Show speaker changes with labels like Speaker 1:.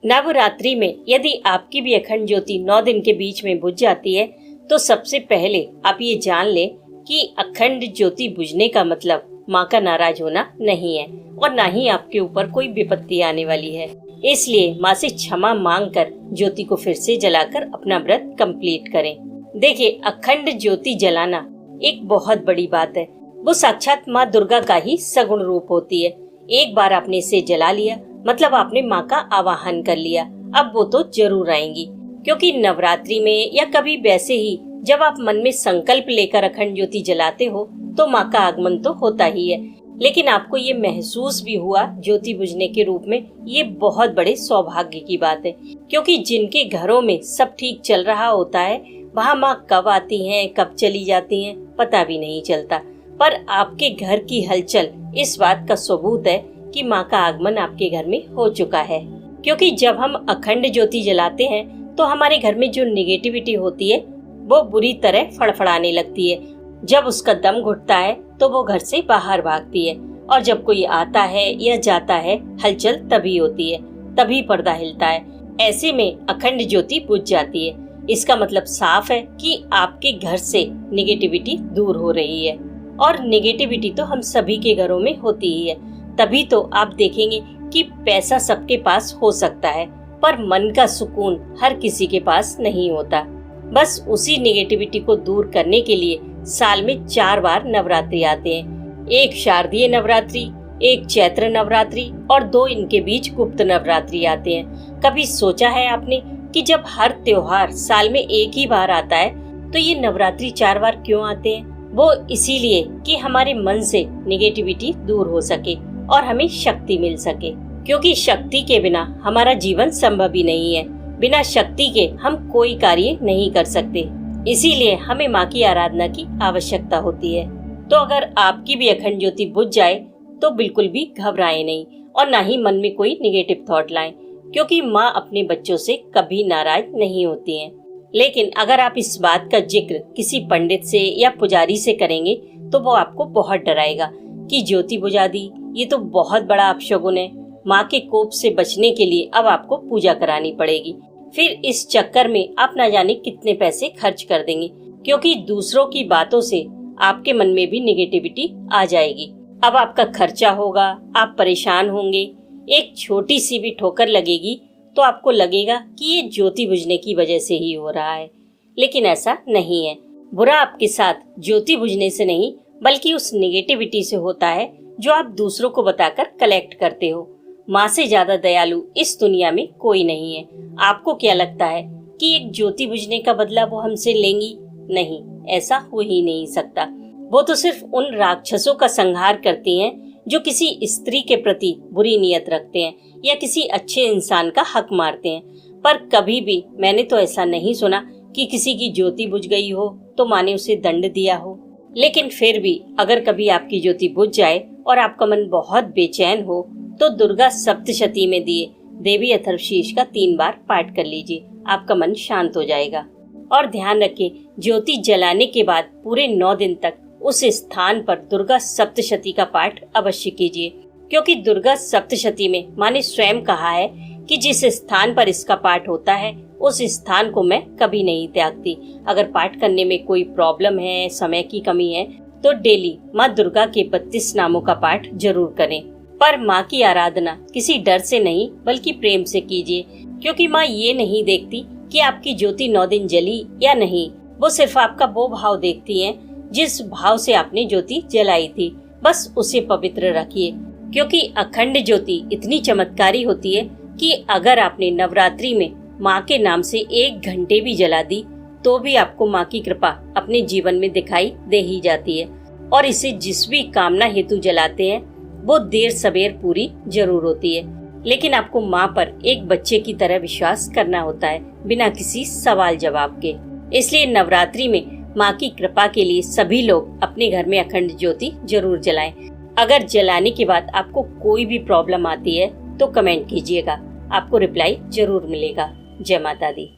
Speaker 1: नवरात्रि में यदि आपकी भी अखंड ज्योति 9 दिन के बीच में बुझ जाती है तो सबसे पहले आप ये जान ले कि अखंड ज्योति बुझने का मतलब माँ का नाराज होना नहीं है और ना ही आपके ऊपर कोई विपत्ति आने वाली है। इसलिए माँ से क्षमा मांग कर ज्योति को फिर से जलाकर अपना व्रत कंप्लीट करें। देखिए, अखंड ज्योति जलाना एक बहुत बड़ी बात है। वो साक्षात माँ दुर्गा का ही सगुण रूप होती है। एक बार आपने इसे जला लिया मतलब आपने माँ का आवाहन कर लिया। अब वो तो जरूर आएंगी, क्योंकि नवरात्रि में या कभी वैसे ही जब आप मन में संकल्प लेकर अखंड ज्योति जलाते हो तो माँ का आगमन तो होता ही है। लेकिन आपको ये महसूस भी हुआ ज्योति बुझने के रूप में, ये बहुत बड़े सौभाग्य की बात है। क्योंकि जिनके घरों में सब ठीक चल रहा होता है वहाँ माँ कब आती हैं कब चली जाती हैं पता भी नहीं चलता। पर आपके घर की हलचल इस बात का सबूत है कि माँ का आगमन आपके घर में हो चुका है। क्योंकि जब हम अखंड ज्योति जलाते हैं तो हमारे घर में जो निगेटिविटी होती है वो बुरी तरह फड़फड़ाने लगती है। जब उसका दम घुटता है तो वो घर से बाहर भागती है, और जब कोई आता है या जाता है हलचल तभी होती है, तभी पर्दा हिलता है। ऐसे में अखंड ज्योति बुझ जाती है। इसका मतलब साफ है कि आपके घर से निगेटिविटी दूर हो रही है, और निगेटिविटी तो हम सभी के घरों में होती ही है। तभी तो आप देखेंगे कि पैसा सबके पास हो सकता है पर मन का सुकून हर किसी के पास नहीं होता। बस उसी निगेटिविटी को दूर करने के लिए साल में 4 बार नवरात्रि आते हैं। एक शारदीय नवरात्रि, एक चैत्र नवरात्रि और 2 इनके बीच गुप्त नवरात्रि आते हैं। कभी सोचा है आपने कि जब हर त्योहार साल में एक ही बार आता है तो ये नवरात्रि 4 बार क्यों आते हैं? वो इसीलिए कि हमारे मन से निगेटिविटी दूर हो सके और हमें शक्ति मिल सके। क्योंकि शक्ति के बिना हमारा जीवन संभव ही नहीं है। बिना शक्ति के हम कोई कार्य नहीं कर सकते। इसीलिए हमें माँ की आराधना की आवश्यकता होती है। तो अगर आपकी भी अखंड ज्योति बुझ जाए तो बिल्कुल भी घबराएं नहीं और ना ही मन में कोई निगेटिव थॉट लाएं, क्योंकि माँ अपने बच्चों से कभी नाराज नहीं होती हैं। लेकिन अगर आप इस बात का जिक्र किसी पंडित से या पुजारी से करेंगे तो वो आपको बहुत डराएगा कि ज्योति बुझा दी, ये तो बहुत बड़ा अपशगुन है। माँ के कोप से बचने के लिए अब आपको पूजा करानी पड़ेगी। फिर इस चक्कर में आप न जाने कितने पैसे खर्च कर देंगे, क्योंकि दूसरों की बातों से आपके मन में भी निगेटिविटी आ जाएगी। अब आपका खर्चा होगा, आप परेशान होंगे। एक छोटी सी भी ठोकर लगेगी तो आपको लगेगा कि ये ज्योति बुझने की वजह से ही हो रहा है। लेकिन ऐसा नहीं है। बुरा आपके साथ ज्योति बुझने से नहीं बल्कि उस निगेटिविटी से होता है जो आप दूसरों को बताकर कलेक्ट करते हो। माँ से ज्यादा दयालु इस दुनिया में कोई नहीं है। आपको क्या लगता है कि एक ज्योति बुझने का बदला वो हमसे लेंगी? नहीं, ऐसा हो ही नहीं सकता। वो तो सिर्फ उन राक्षसों का संहार करती हैं जो किसी स्त्री के प्रति बुरी नीयत रखते हैं या किसी अच्छे इंसान का हक मारते हैं। पर कभी भी मैंने तो ऐसा नहीं सुना कि किसी की ज्योति बुझ गई हो तो माँ ने उसे दंड दिया हो। लेकिन फिर भी अगर कभी आपकी ज्योति बुझ जाए और आपका मन बहुत बेचैन हो तो दुर्गा सप्तशती में दिए देवी अथर्वशीर्ष का 3 बार पाठ कर लीजिए, आपका मन शांत हो जाएगा। और ध्यान रखें, ज्योति जलाने के बाद पूरे 9 दिन तक उस स्थान पर दुर्गा सप्तशती का पाठ अवश्य कीजिए, क्योंकि दुर्गा सप्तशती में माँ ने स्वयं कहा है कि जिस स्थान पर इसका पाठ होता है उस स्थान को मैं कभी नहीं त्यागती। अगर पाठ करने में कोई प्रॉब्लम है, समय की कमी है तो डेली माँ दुर्गा के 32 नामों का पाठ जरूर करें। पर माँ की आराधना किसी डर से नहीं बल्कि प्रेम से कीजिए, क्योंकि माँ ये नहीं देखती कि आपकी ज्योति 9 दिन जली या नहीं। वो सिर्फ आपका वो भाव देखती हैं जिस भाव से आपने ज्योति जलाई थी। बस उसे पवित्र रखिए, क्योंकि अखंड ज्योति इतनी चमत्कारी होती है कि अगर आपने नवरात्रि में माँ के नाम से 1 घंटे भी जला दी तो भी आपको माँ की कृपा अपने जीवन में दिखाई दे ही जाती है। और इसे जिस भी कामना हेतु जलाते हैं वो देर सबेर पूरी जरूर होती है। लेकिन आपको माँ पर एक बच्चे की तरह विश्वास करना होता है, बिना किसी सवाल जवाब के। इसलिए नवरात्रि में माँ की कृपा के लिए सभी लोग अपने घर में अखंड ज्योति जरूर जलाएं। अगर जलाने के बाद आपको कोई भी प्रॉब्लम आती है तो कमेंट कीजिएगा, आपको रिप्लाई जरूर मिलेगा। जय माता दी।